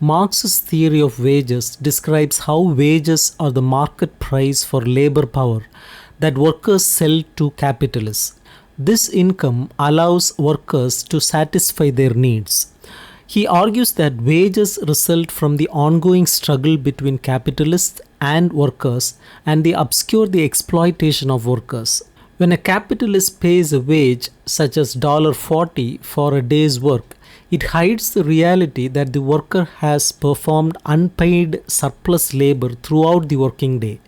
Marx's theory of wages describes how wages are the market price for labor power that workers sell to capitalists. This income allows workers to satisfy their needs. He argues that wages result from the ongoing struggle between capitalists and workers, and they obscure the exploitation of workers. When a capitalist pays a wage such as $40 for a day's work, it hides the reality that the worker has performed unpaid surplus labor throughout the working day.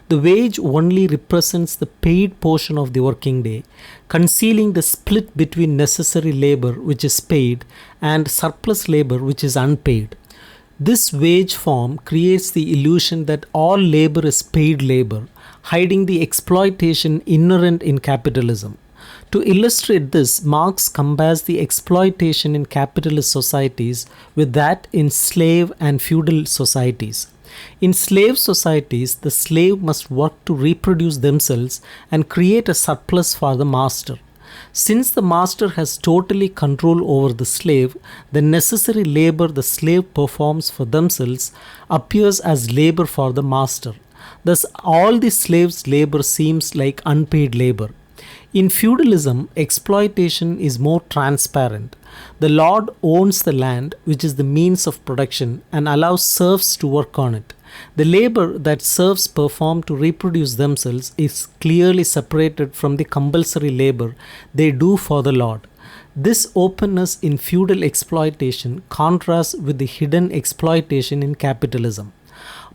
The wage only represents the paid portion of the working day, concealing the split between necessary labor, which is paid, and surplus labor, which is unpaid. This wage form creates the illusion that all labor is paid labor, hiding the exploitation inherent in capitalism. To illustrate this, Marx compares the exploitation in capitalist societies with that in slave and feudal societies. In slave societies, the slave must work to reproduce themselves and create a surplus for the master. Since the master has totally control over the slave, the necessary labor the slave performs for themselves appears as labor for the master. Thus, all the slave's labor seems like unpaid labor. In feudalism, exploitation is more transparent. The lord owns the land, which is the means of production, and allows serfs to work on it. The labor that serfs perform to reproduce themselves is clearly separated from the compulsory labor they do for the lord. This openness in feudal exploitation contrasts with the hidden exploitation in capitalism.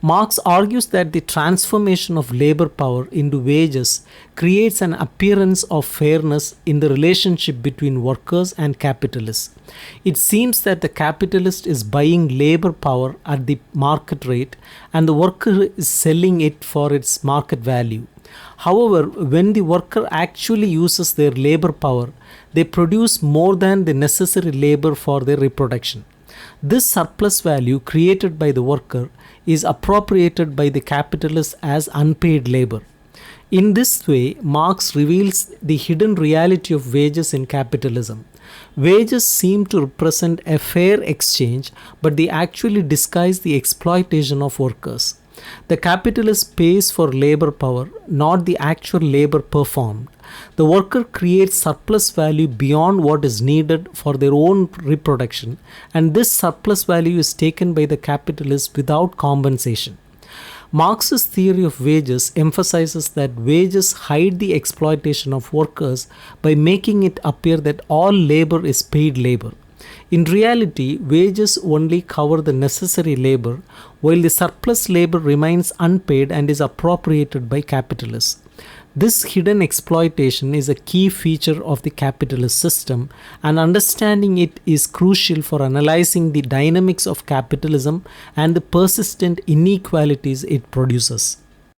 Marx argues that the transformation of labor power into wages creates an appearance of fairness in the relationship between workers and capitalists. It seems that the capitalist is buying labor power at the market rate and the worker is selling it for its market value. However, when the worker actually uses their labor power, they produce more than the necessary labor for their reproduction. This surplus value created by the worker is appropriated by the capitalist as unpaid labor. In this way, Marx reveals the hidden reality of wages in capitalism. Wages seem to represent a fair exchange, but they actually disguise the exploitation of workers. The capitalist pays for labor power, not the actual labor performed. The worker creates surplus value beyond what is needed for their own reproduction, and this surplus value is taken by the capitalist without compensation. Marx's theory of wages emphasizes that wages hide the exploitation of workers by making it appear that all labor is paid labor. In reality, wages only cover the necessary labor, while the surplus labor remains unpaid and is appropriated by capitalists. This hidden exploitation is a key feature of the capitalist system, and understanding it is crucial for analyzing the dynamics of capitalism and the persistent inequalities it produces.